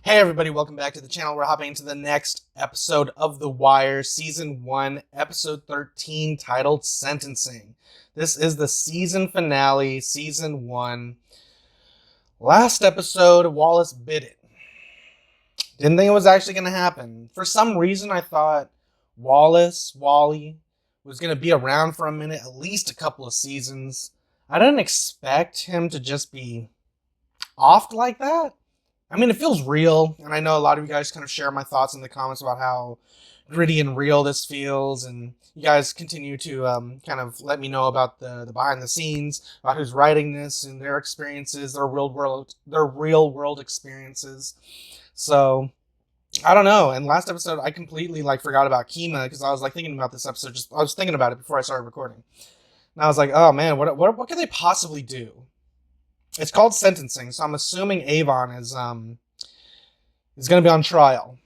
Hey everybody, welcome back to the channel. We're hopping into the next episode of The Wire, Season 1, Episode 13, titled Sentencing. This is the season finale, Season 1. Last episode, Wallace bit it. Didn't think it was actually going to happen. For some reason, I thought Wally, was going to be around for a minute, at least a couple of seasons. I didn't expect him to just be offed like that. I mean, it feels real, and I know a lot of you guys kind of share my thoughts in the comments about how gritty and real this feels, and you guys continue to kind of let me know about the behind the scenes, about who's writing this and their experiences, their real world experiences. So I don't know. And last episode, I completely forgot about Kima because I was thinking about this episode. I was thinking about it before I started recording, and I was like, oh man, what could they possibly do? It's called sentencing, so I'm assuming Avon is going to be on trial.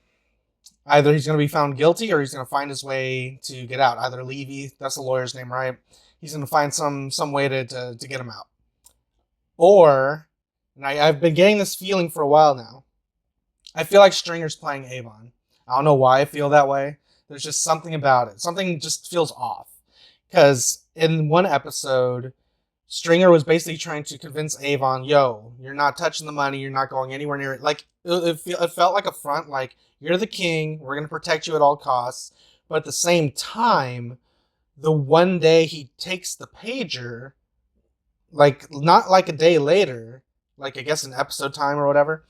Either he's going to be found guilty or he's going to find his way to get out. Either Levy, that's the lawyer's name, right? He's going to find some way to get him out. Or, and I've been getting this feeling for a while now, I feel like Stringer's playing Avon. I don't know why I feel that way. There's just something about it. Something just feels off. Because in one episode, Stringer was basically trying to convince Avon, yo, you're not touching the money, you're not going anywhere near it. It felt like a front, like, you're the king, we're going to protect you at all costs. But at the same time, the one day he takes the pager, not like a day later, I guess in episode time or whatever,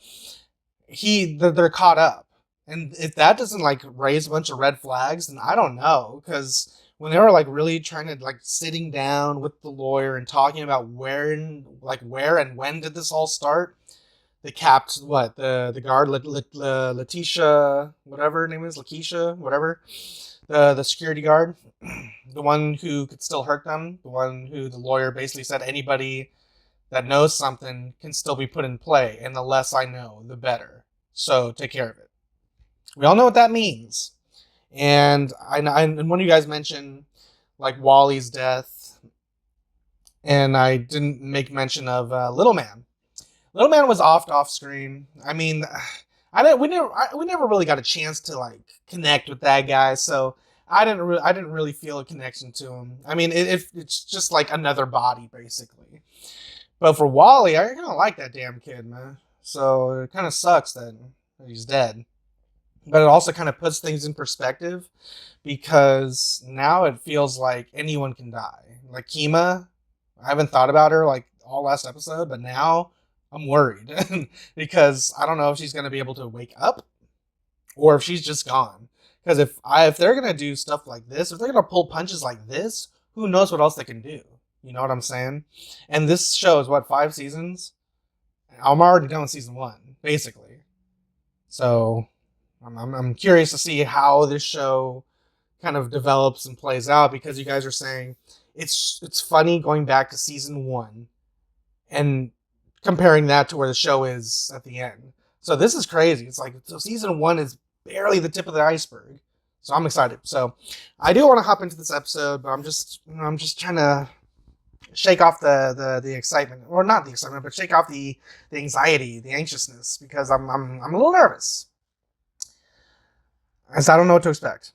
they're caught up. And if that doesn't raise a bunch of red flags, then I don't know, because when they were really trying to sitting down with the lawyer and talking about where and when did this all start, they capped the guard Letitia, whatever her name is, Lakeisha, whatever, the security guard, the one who could still hurt them, the one who the lawyer basically said anybody that knows something can still be put in play, and the less I know, the better. So take care of it. We all know what that means. And and one of you guys mentioned Wally's death, and I didn't make mention of Little Man. Little Man was off screen. I mean, we never really got a chance to connect with that guy, so I didn't really feel a connection to him. I mean, it's just another body basically. But for Wally, I kind of like that damn kid, man. So it kind of sucks that he's dead. But it also kind of puts things in perspective, because now it feels like anyone can die. Like Kima, I haven't thought about her all last episode, but now I'm worried because I don't know if she's going to be able to wake up or if she's just gone. Because if they're going to do stuff like this, if they're going to pull punches like this, who knows what else they can do? You know what I'm saying? And this show is 5 seasons? I'm already done with season 1, basically. So I'm curious to see how this show kind of develops and plays out, because you guys are saying it's funny going back to season 1 and comparing that to where the show is at the end. So this is crazy. It's so season 1 is barely the tip of the iceberg. So I'm excited. So I do want to hop into this episode, but I'm just trying to shake off the excitement, or not the excitement, but shake off the anxiety, the anxiousness, because I'm a little nervous. As I don't know what to expect,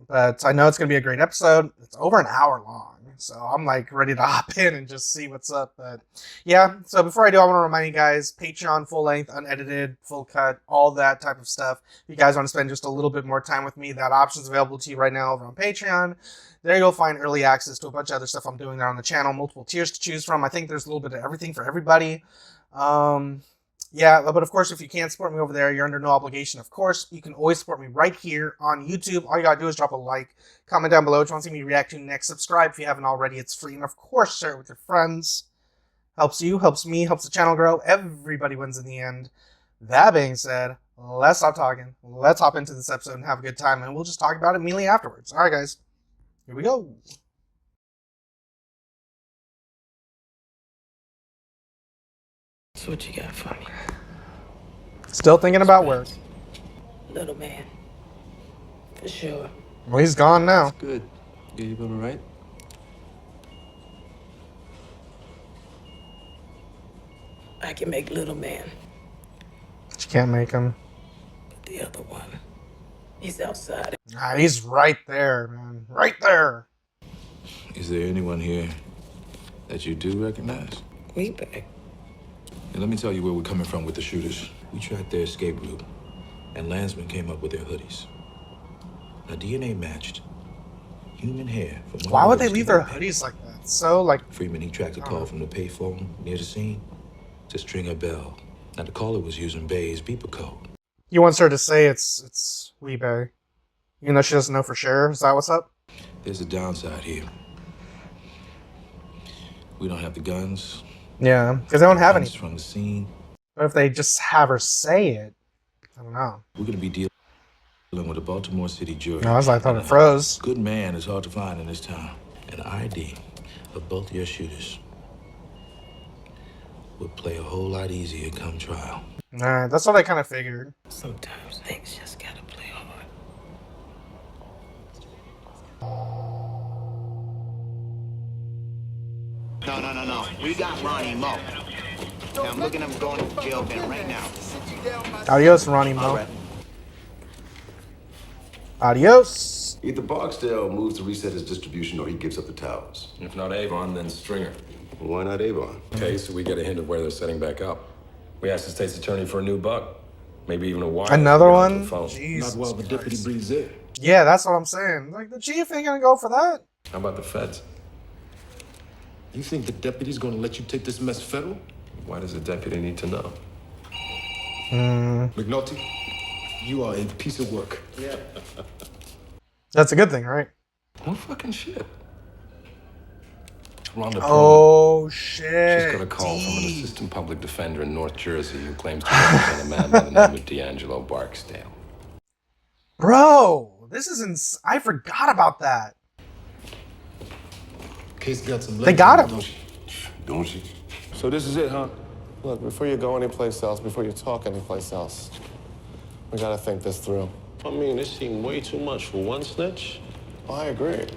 but I know it's going to be a great episode. It's over an hour long, so I'm ready to hop in and just see what's up. But yeah, so before I do, I want to remind you guys, Patreon, full length, unedited, full cut, all that type of stuff. If you guys want to spend just a little bit more time with me, that option's available to you right now over on Patreon. There you'll find early access to a bunch of other stuff I'm doing there on the channel, multiple tiers to choose from. I think there's a little bit of everything for everybody. Yeah, but of course, if you can't support me over there, you're under no obligation. Of course, you can always support me right here on YouTube. All you gotta do is drop a like, comment down below what you want to see me react to next, subscribe if you haven't already. It's free, and of course, share it with your friends. Helps you, helps me, helps the channel grow. Everybody wins in the end. That being said, let's stop talking. Let's hop into this episode and have a good time, and we'll just talk about it immediately afterwards. All right, guys, here we go. So what you got for me? Still thinking about work. Little man. For sure. Well, he's gone now. That's good. You able to write? I can make little man. Can't make him. But the other one, he's outside. Ah, he's right there, man. Right there. Is there anyone here that you do recognize? We back. And let me tell you where we're coming from with the shooters. We tracked their escape route, and landsmen came up with their hoodies. Now, DNA matched human hair from one Why of would the they hoodies leave to their the hoodies like that? So, like, Freeman, he tracked a call from the payphone near the scene to Stringer Bell. Now, the caller was using Bay's beeper code. he wants her to say it's Weebay. Even though she doesn't know for sure. Is that what's up? There's a downside here. We don't have the guns. Yeah, because they don't have any. Guns from the scene. But if they just have her say it, I don't know. We're going to be dealing with a Baltimore City jury. No, I was like, I thought it froze. Good man is hard to find in this town. An ID of both your shooters would play a whole lot easier come trial. Nah, that's what I kind of figured. Sometimes things just gotta play hard. No. We got Ronnie Mo. Now I'm looking at him going to jail bin right now. Adios, Ronnie Mo. Adios. Either Barksdale moves to reset his distribution or he gives up the towers. If not Avon, then Stringer. Why not Avon? Okay, so we get a hint of where they're setting back up. We asked the state's attorney for a new buck. Maybe even a wire. Another to get one? onto the phone. Jesus Not while the deputy Christ. breathes in. Yeah, that's what I'm saying. Like, the chief ain't gonna go for that. How about the feds? You think the deputy's gonna let you take this mess federal? Why does the deputy need to know? McNulty, you are a piece of work. That's a good thing, right? What fucking shit? Rhonda Oh, She's shit. got a call from an D. assistant public defender in North Jersey who claims to represent a man by the name of D'Angelo Barksdale. Bro, this is I forgot about that. Case got some They legs got on it, him. Don't she? So this is it, huh? Look, before you go anyplace else, before you talk anyplace else, we gotta think this through. I mean, this seemed way too much for one snitch. Oh, I agree.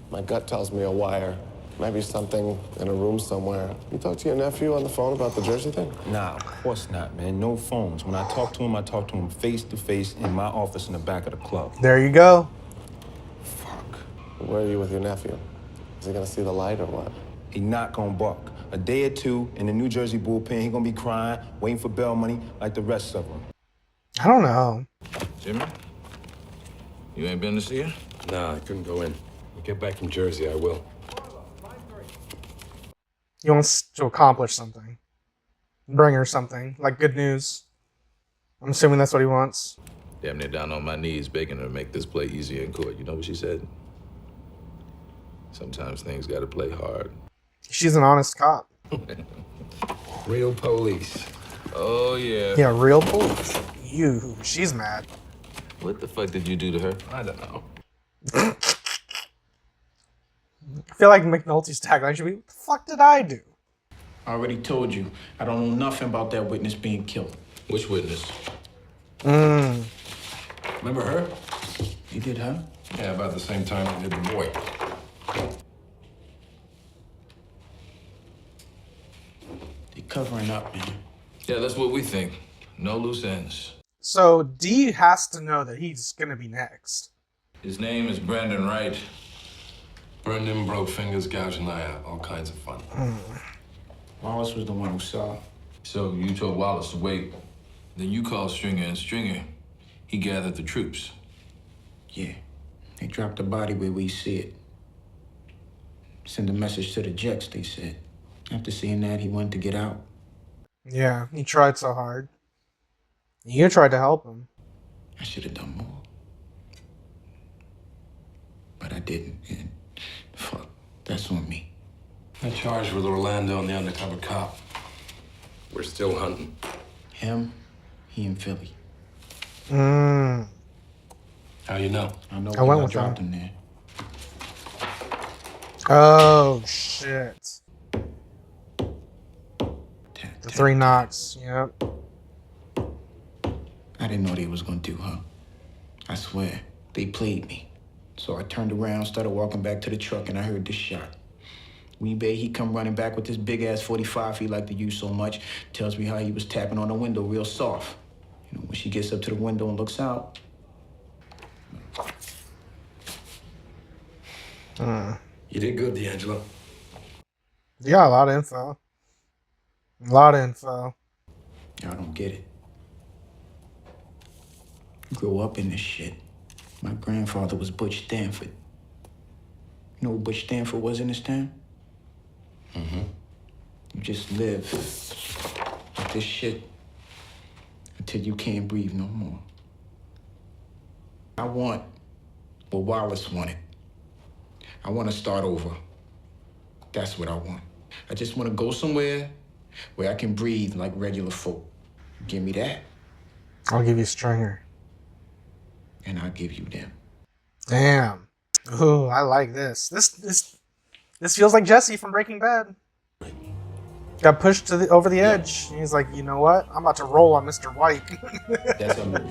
My gut tells me a wire. Maybe something in a room somewhere. You talked to your nephew on the phone about the Jersey thing? Nah, of course not, man. No phones. When I talk to him face to face in my office in the back of the club. There you go. Fuck. Where are you with your nephew? Is he gonna see the light or what? He not gonna buck. A day or two in the New Jersey bullpen, he gonna be crying, waiting for bail money like the rest of them. I don't know. Jimmy? You ain't been to see her? Nah, I couldn't go in. When I get back from Jersey, I will. He wants to accomplish something. Bring her something, like good news. I'm assuming that's what he wants. Damn near down on my knees begging her to make this play easier in court. You know what she said? Sometimes things gotta play hard. She's an honest cop. Real police. Oh, yeah. Yeah, real police. She's mad. What the fuck did you do to her? I don't know. I feel like McNulty's tagline should be, what the fuck did I do? I already told you, I don't know nothing about that witness being killed. Which witness? Remember her? You did, huh? Yeah, about the same time I did the boy. They covering up, man. Yeah, that's what we think. No loose ends. So D has to know that he's gonna be next. His name is Brandon Wright. Burned broke fingers, gouged an eye out, all kinds of fun. Wallace was the one who saw. So you told Wallace to wait. Then you called Stringer, and Stringer, he gathered the troops. Yeah, they dropped the body where we see it. Send a message to the Jets, they said. After seeing that, he wanted to get out. Yeah, he tried so hard. You tried to help him. I should have done more. But I didn't, and fuck, that's on me. I charged with Orlando and the undercover cop. We're still hunting. Him, he in Philly. How you know? I know I went with dropped him. him there. Oh, shit. The 3 knocks, yep. I didn't know what they was gonna do, huh? I swear, they played me. So I turned around, started walking back to the truck, and I heard this shot. Weebay, he come running back with this big-ass 45 he liked to use so much. Tells me how he was tapping on the window real soft. You know, when she gets up to the window and looks out. You did good, D'Angelo. Yeah, a lot of info. A lot of info. Y'all don't get it. Grew up in this shit. My grandfather was Butch Stanford. You know what Butch Stanford was in this town? Mm-hmm. You just live with this shit until you can't breathe no more. I want what Wallace wanted. I want to start over. That's what I want. I just want to go somewhere where I can breathe like regular folk. Give me that, I'll give you Stringer. and I'll give you them. Damn. Ooh, I like this. This feels like Jesse from Breaking Bad. Got pushed to over the edge. He's like, you know what? I'm about to roll on Mr. White. That's our move.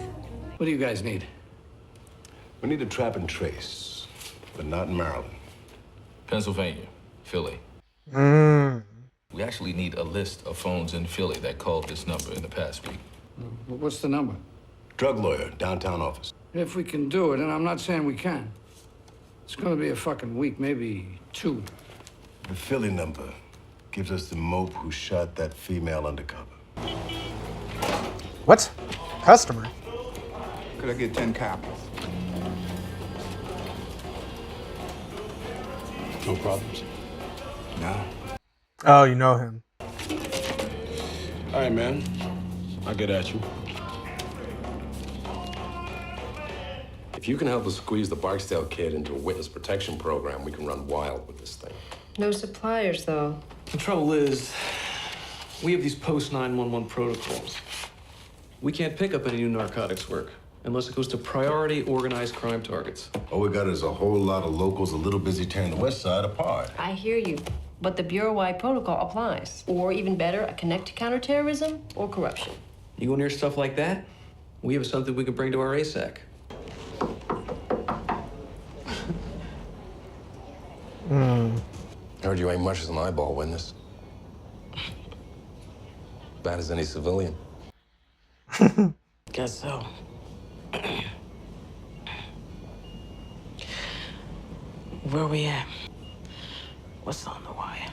What do you guys need? We need to trap and trace, but not in Maryland. Pennsylvania, Philly. We actually need a list of phones in Philly that called this number in the past week. What's the number? Drug lawyer, downtown office. If we can do it, and I'm not saying we can. It's gonna be a fucking week, maybe 2. The Philly number gives us the mope who shot that female undercover. What? Customer? Could I get 10 copies? No problems. Nah. Oh, you know him. All right, man. I'll get at you. If you can help us squeeze the Barksdale kid into a witness protection program, we can run wild with this thing. No suppliers, though. The trouble is, we have these post-911 protocols. We can't pick up any new narcotics work unless it goes to priority organized crime targets. All we got is a whole lot of locals a little busy tearing the West Side apart. I hear you, but the bureau-wide protocol applies. Or even better, a connect to counterterrorism or corruption. You go near stuff like that, we have something we can bring to our ASAC. Heard you ain't much as an eyeball witness. Bad as any civilian. Guess so. Where we at? What's on the wire?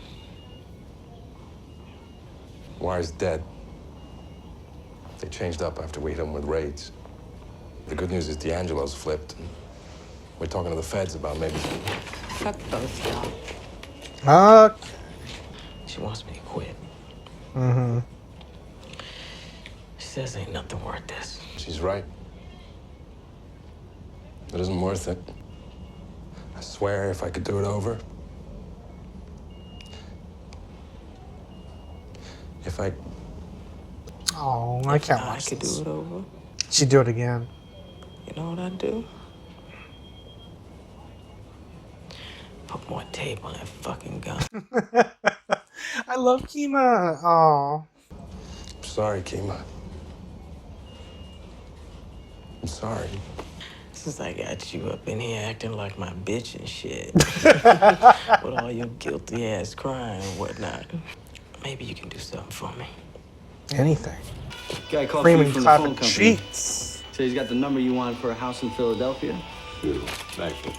Wire's dead. They changed up after we hit them with raids. The good news is D'Angelo's flipped. We're talking to the feds about maybe... Fuck both y'all. Okay. She wants me to quit. She says ain't nothing worth this. She's right. It isn't worth it. I swear if I could do it over... If I... Oh, I can't I watch could this. do it over. She'd do it again. You know what I'd do? Put more tape on that fucking gun. I love Kima. Oh. I'm sorry, Kima. I'm sorry. Since I got you up in here acting like my bitch and shit. With all your guilty ass crying and whatnot. Maybe you can do something for me. Anything. Guy called you Freeman from the phone clapping company. cheeks. So he's got the number you want for a house in Philadelphia? Beautiful. Thank you.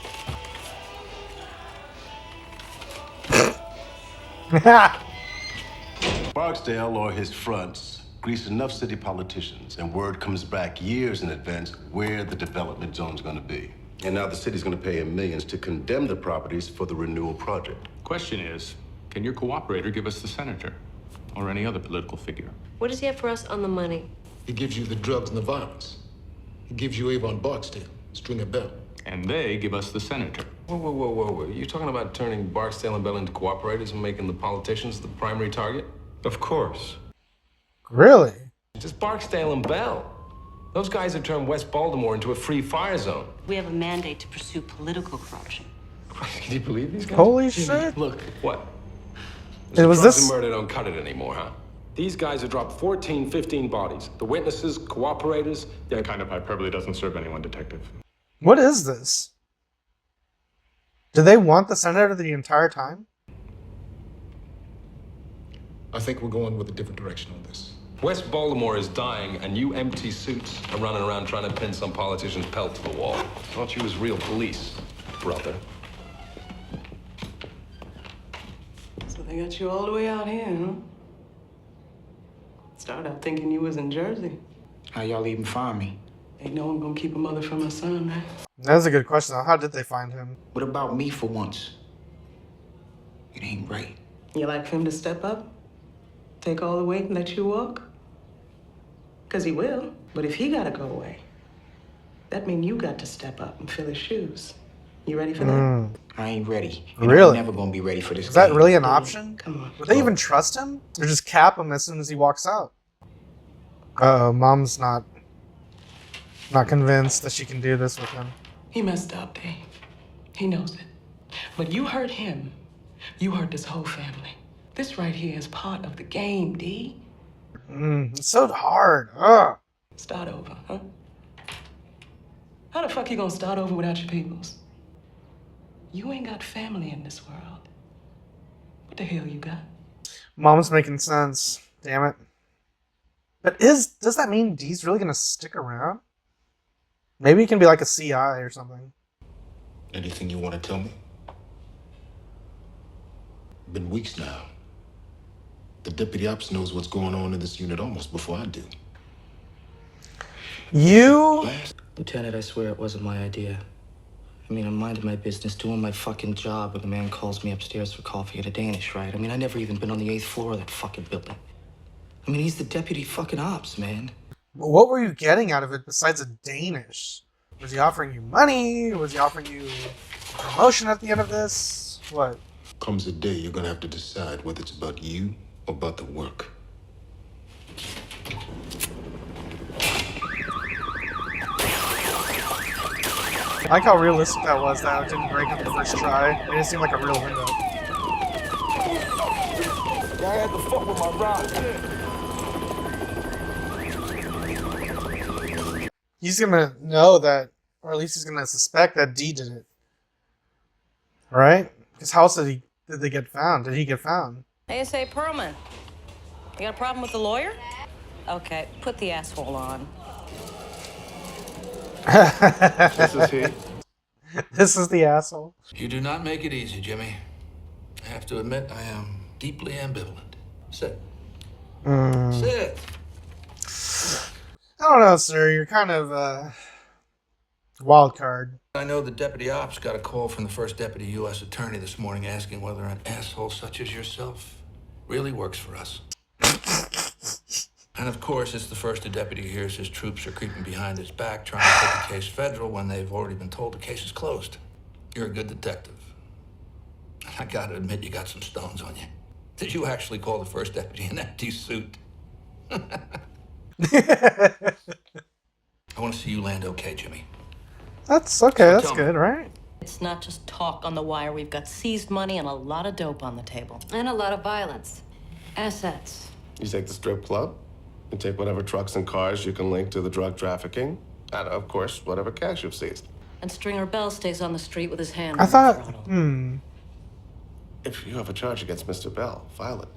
Barksdale or his fronts grease enough city politicians, and word comes back years in advance where the development zone's gonna be. And now the city's gonna pay him millions to condemn the properties for the renewal project. Question is, can your cooperator give us the senator or any other political figure? What does he have for us on the money? He gives you the drugs and the violence. He gives you Avon Barksdale, Stringer Bell. And they give us the senator. Whoa. You talking about turning Barksdale and Bell into cooperators and making the politicians the primary target? Of course. Really? Just Barksdale and Bell. Those guys have turned West Baltimore into a free fire zone. We have a mandate to pursue political corruption. Can you believe these guys? Holy shit. Look, what? It was Drugs this. and murder don't cut it anymore, huh? These guys have dropped 14, 15 bodies. The witnesses, cooperators, That kind of hyperbole doesn't serve anyone, Detective. What is this? Do they want the senator the entire time? I think we're going with a different direction on this. West Baltimore is dying, and you empty suits are running around trying to pin some politician's pelt to the wall. Thought you was real police, brother. So they got you all the way out here, huh? Started out thinking you was in Jersey. How y'all even find me? Ain't no one gonna keep a mother from her son, right? That's a good question. How did they find him? What about me for once? It ain't right. You like for him to step up? Take all the weight and let you walk? Because he will. But if he gotta go away, that means you got to step up and fill his shoes. You ready for that? I ain't ready. Really? I'm never gonna be ready for this. Is that game. really an option? Come on. Would they even trust him? Or just cap him as soon as he walks out? Mom's not convinced that she can do this with him. He messed up, Dave. He knows it. But you hurt him. You hurt this whole family. This right here is part of the game, D. It's so hard. Ugh. Start over, huh? How the fuck you gonna start over without your peoples? You ain't got family in this world. What the hell you got? Mom's making sense. Damn it. But does that mean Dee's really gonna stick around? Maybe he can be like a CI or something. Anything you want to tell me? Been weeks now. The deputy ops knows what's going on in this unit almost before I do. Lieutenant, I swear it wasn't my idea. I mean, I'm minding my business, doing my fucking job, when the man calls me upstairs for coffee at a Danish, right? I mean, I never even been on the 8th floor of that fucking building. I mean, he's the deputy fucking ops, man. What were you getting out of it besides a Danish? Was he offering you money? Was he offering you a promotion at the end of this? What? Comes a day you're gonna have to decide whether it's about you or about the work. I like how realistic that was, that it didn't break up the first try. It didn't seem like a real window. Y'all had to fuck with my rock. He's gonna know that, or at least he's gonna suspect that D did it. Right? Because how else did they get found? Did he get found? ASA Perlman, you got a problem with the lawyer? Okay, put the asshole on. This is he. This is the asshole. You do not make it easy, Jimmy. I have to admit, I am deeply ambivalent. Sit. Sit. I don't know, sir. You're kind of wild card. I know the deputy ops got a call from the first deputy U.S. attorney this morning asking whether an asshole such as yourself really works for us. And of course, it's the first a deputy hears his troops are creeping behind his back trying to take the case federal when they've already been told the case is closed. You're a good detective. I gotta admit, you got some stones on you. Did you actually call the first deputy an empty suit? I want to see you land okay, Jimmy. That's okay. That's good, right? It's not just talk on the wire. We've got seized money and a lot of dope on the table. And a lot of violence. Assets. You take the strip club, you take whatever trucks and cars you can link to the drug trafficking, and of course, whatever cash you've seized. And Stringer Bell stays on the street with his hand I on the thought, throttle. If you have a charge against Mr. Bell, file it.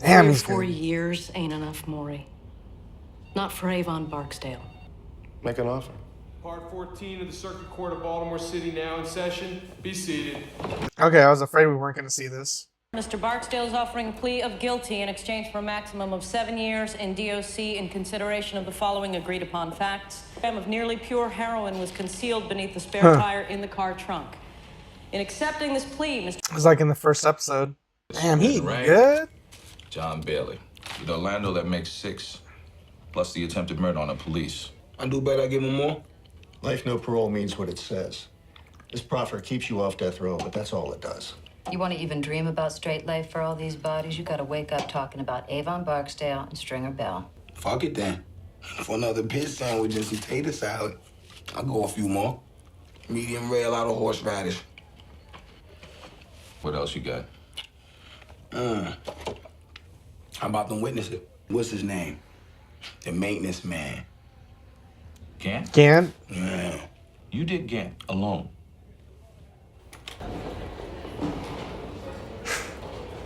Damn, 3 or he's 4 good. years ain't enough, Maury. Not for Avon Barksdale. Make an offer. Part 14 of the Circuit Court of Baltimore City now in session. Be seated. Okay, I was afraid we weren't going to see this. Mr. Barksdale is offering a plea of guilty in exchange for a maximum of 7 years in DOC in consideration of the following agreed upon facts. A gram of nearly pure heroin was concealed beneath the spare tire in the car trunk. In accepting this plea, Mr. It was like in the first episode. Damn, he Right. good? John Bailey. With Orlando, that makes 6. Plus the attempted murder on the police. I do better, I give him more. Life no parole means what it says. This proffer keeps you off death row, but that's all it does. You want to even dream about straight life for all these bodies? You got to wake up talking about Avon Barksdale and Stringer Bell. Fuck it then. For another pit sandwich and some tater salad, I'll go a few more. Medium rare, a lot of horseradish. What else you got? How about them witnesses? What's his name? The maintenance man. Gant? Gant? Yeah. You did Gant alone.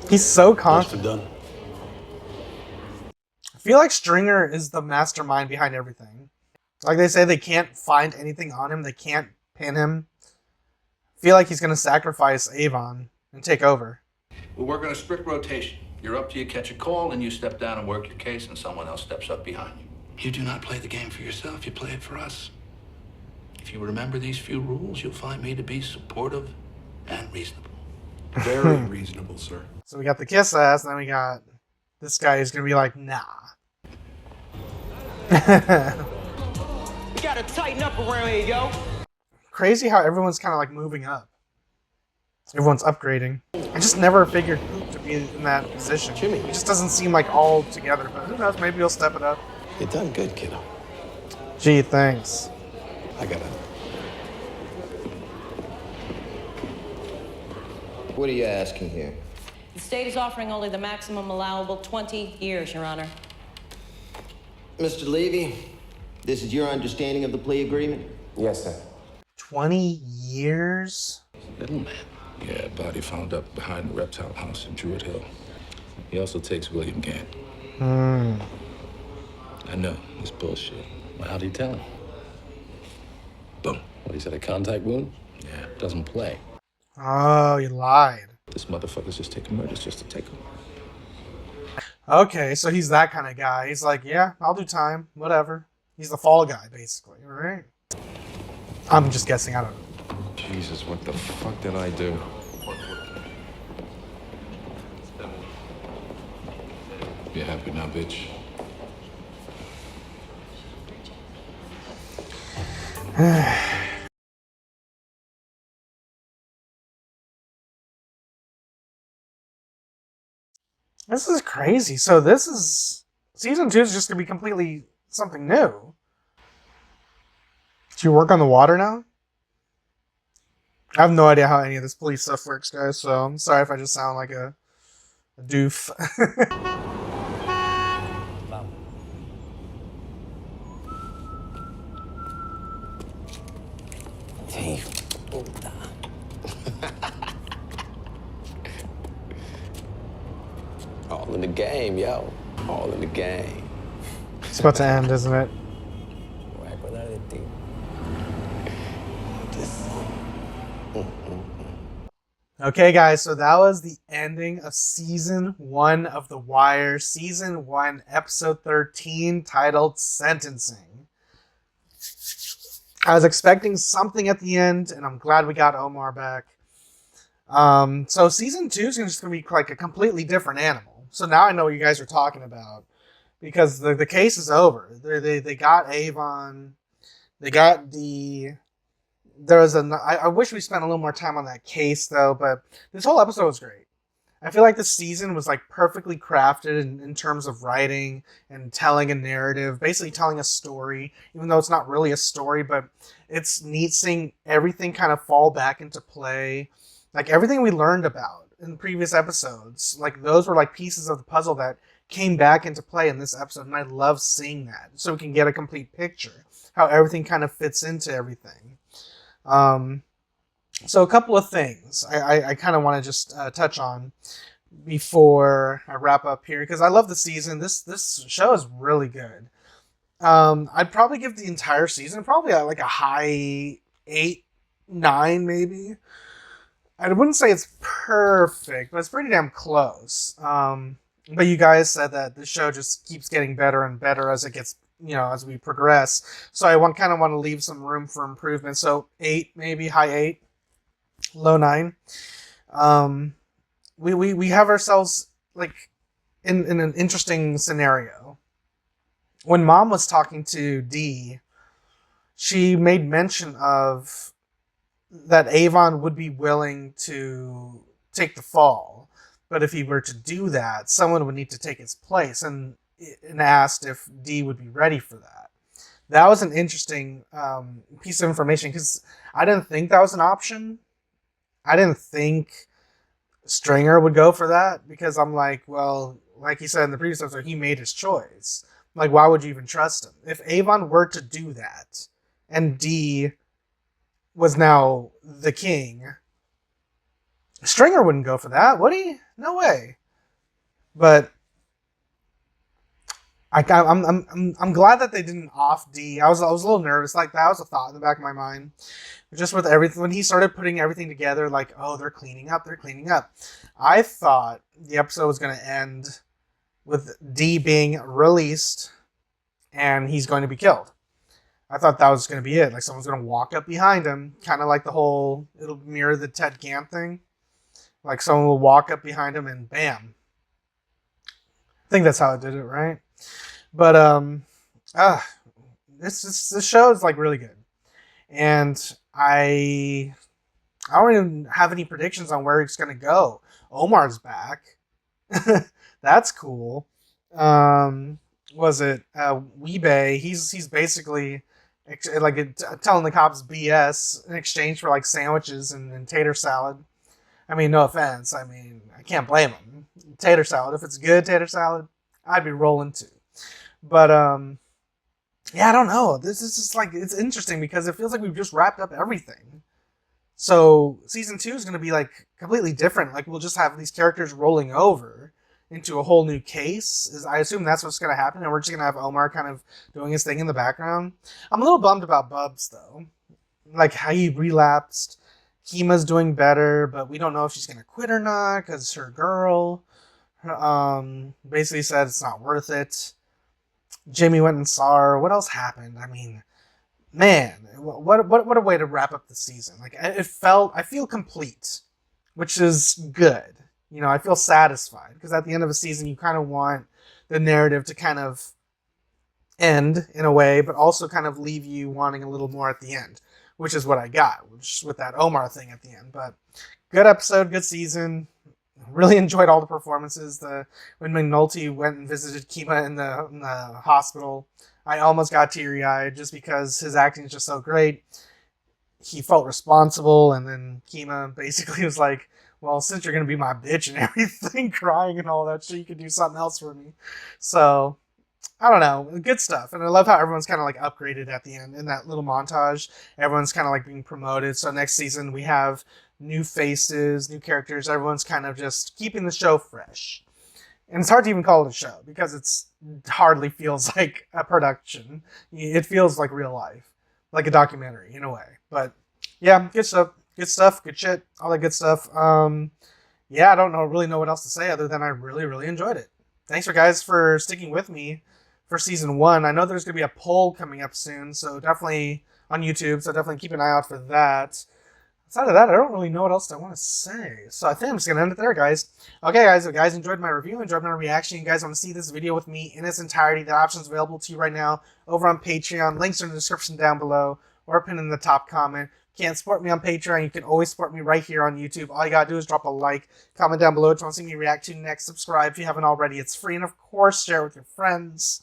He's so Best confident. done. I feel like Stringer is the mastermind behind everything. Like they say, they can't find anything on him. They can't pin him. I feel like he's going to sacrifice Avon and take over. We're working a strict rotation. You're up till you catch a call, and you step down and work your case, and someone else steps up behind you. You do not play the game for yourself. You play it for us. If you remember these few rules, you'll find me to be supportive and reasonable. Very reasonable, sir. So we got the kiss ass, and then we got this guy who's going to be like, nah. We gotta tighten up around here, yo. Crazy how everyone's kind of like moving up. Everyone's upgrading. I just never figured Poop to be in that position. Jimmy. He just doesn't seem like all together, but who knows, maybe he'll step it up. You done good, kiddo. Gee, thanks. I got it. What are you asking here? The state is offering only the maximum allowable 20 years, Your Honor. Mr. Levy, this is your understanding of the plea agreement? Yes, sir. 20 years? Little man. Yeah, body found up behind the reptile house in Druid Hill. He also takes William Gant. I know, it's bullshit. Well, how'd he tell him? Boom. What, he said a contact wound? Yeah. Doesn't play. Oh, you lied. This motherfucker's just taking murders just to take them. Okay, so he's that kind of guy. He's like, yeah, I'll do time, whatever. He's the fall guy, basically, right? I'm just guessing, I don't know. Jesus, what the fuck did I do? You happy now, bitch? This is crazy. So this is... Season 2 is just going to be completely something new. Do you work on the water now? I have no idea how any of this police stuff works, guys, so I'm sorry if I just sound like a doof. All in the game, yo. All in the game. It's about to end, isn't it? Okay, guys, so that was the ending of Season 1 of The Wire. Season 1, Episode 13, titled Sentencing. I was expecting something at the end, and I'm glad we got Omar back. So Season 2 is just going to be like a completely different animal. So now I know what you guys are talking about. Because the case is over. They got Avon. They got the... I wish we spent a little more time on that case, though, but this whole episode was great. I feel like this season was like perfectly crafted in terms of writing and telling a narrative, basically telling a story, even though it's not really a story, but it's neat seeing everything kind of fall back into play. Like everything we learned about in previous episodes, like those were like pieces of the puzzle that came back into play in this episode, and I love seeing that, so we can get a complete picture, how everything kind of fits into everything. So a couple of things I kind of want to just touch on before I wrap up here, because I love the season. This show is really good. I'd probably give the entire season probably like a high 8, 9 maybe. I wouldn't say it's perfect, but it's pretty damn close. But you guys said that the show just keeps getting better and better as it gets, as we progress. So I kind of want to leave some room for improvement. So 8, maybe high 8, low 9. We have ourselves like in an interesting scenario. When Mom was talking to Dee, she made mention of that Avon would be willing to take the fall, but if he were to do that, someone would need to take his place, and asked if Dee would be ready for that. That was an interesting piece of information, because I didn't think that was an option. I didn't think Stringer would go for that, because I'm like, well, like he said in the previous episode, he made his choice. Like, why would you even trust him? If Avon were to do that, and Dee was now the king, Stringer wouldn't go for that, would he? No way. But I'm glad that they didn't off D. I was a little nervous. Like, that was a thought in the back of my mind. Just with everything, when he started putting everything together, like, oh, they're cleaning up. I thought the episode was going to end with D being released and he's going to be killed. I thought that was going to be it. Like, someone's going to walk up behind him, kind of like the whole, it'll mirror the Ted Gant thing. Like, someone will walk up behind him and bam. I think that's how it did it, right? But this show is like really good, and I don't even have any predictions on where it's gonna go. Omar's back. That's cool. Was it Weebay? He's basically like telling the cops BS in exchange for like sandwiches and tater salad. I mean, no offense. I mean, I can't blame him. Tater salad. If it's good tater salad, I'd be rolling too. But yeah, I don't know. This is just like, it's interesting because it feels like we've just wrapped up everything. So season 2 is going to be like completely different. Like, we'll just have these characters rolling over into a whole new case. I assume that's what's going to happen, and we're just going to have Omar kind of doing his thing in the background. I'm a little bummed about Bubs though, like how he relapsed. Kima's doing better, but we don't know if she's going to quit or not because her girl basically said it's not worth it. Jimmy went and saw her. What else happened? I mean, man, what a way to wrap up the season. Like, I feel complete, which is good. You know, I feel satisfied because at the end of a season, you kind of want the narrative to kind of end in a way, but also kind of leave you wanting a little more at the end, which is what I got, which with that Omar thing at the end. But good episode, good season. Really enjoyed all the performances. When McNulty went and visited Kima in the hospital, I almost got teary-eyed just because his acting is just so great. He felt responsible, and then Kima basically was like, well, since you're going to be my bitch and everything, crying and all that shit, you can do something else for me. So, I don't know. Good stuff. And I love how everyone's kind of like upgraded at the end in that little montage. Everyone's kind of like being promoted. So next season we have new faces, new characters. Everyone's kind of just keeping the show fresh. And it's hard to even call it a show because it hardly feels like a production. It feels like real life, like a documentary in a way. But yeah, good stuff. Good stuff. Good shit. All that good stuff. Yeah, I don't really know what else to say other than I really, really enjoyed it. Thanks for sticking with me for season 1. I know there's going to be a poll coming up soon, so definitely on YouTube, so definitely keep an eye out for that. Outside of that, I don't really know what else I want to say. So I think I'm just going to end it there, guys. Okay, guys, if you guys enjoyed my review, enjoyed my reaction, you guys want to see this video with me in its entirety, the option's available to you right now over on Patreon. Links are in the description down below or pinned in the top comment. If you can't support me on Patreon, you can always support me right here on YouTube. All you got to do is drop a like, comment down below what you want to see me react to next, subscribe if you haven't already. It's free, and of course, share with your friends.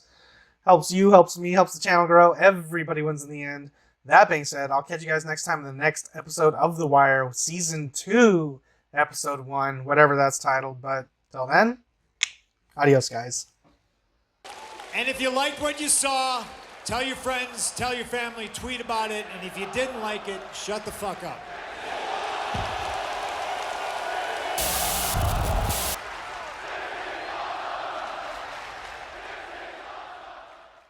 Helps you, helps me, helps the channel grow. Everybody wins in the end. That being said, I'll catch you guys next time in the next episode of The Wire, Season 2, Episode 1, whatever that's titled. But till then, adios, guys. And if you liked what you saw, tell your friends, tell your family, tweet about it. And if you didn't like it, shut the fuck up.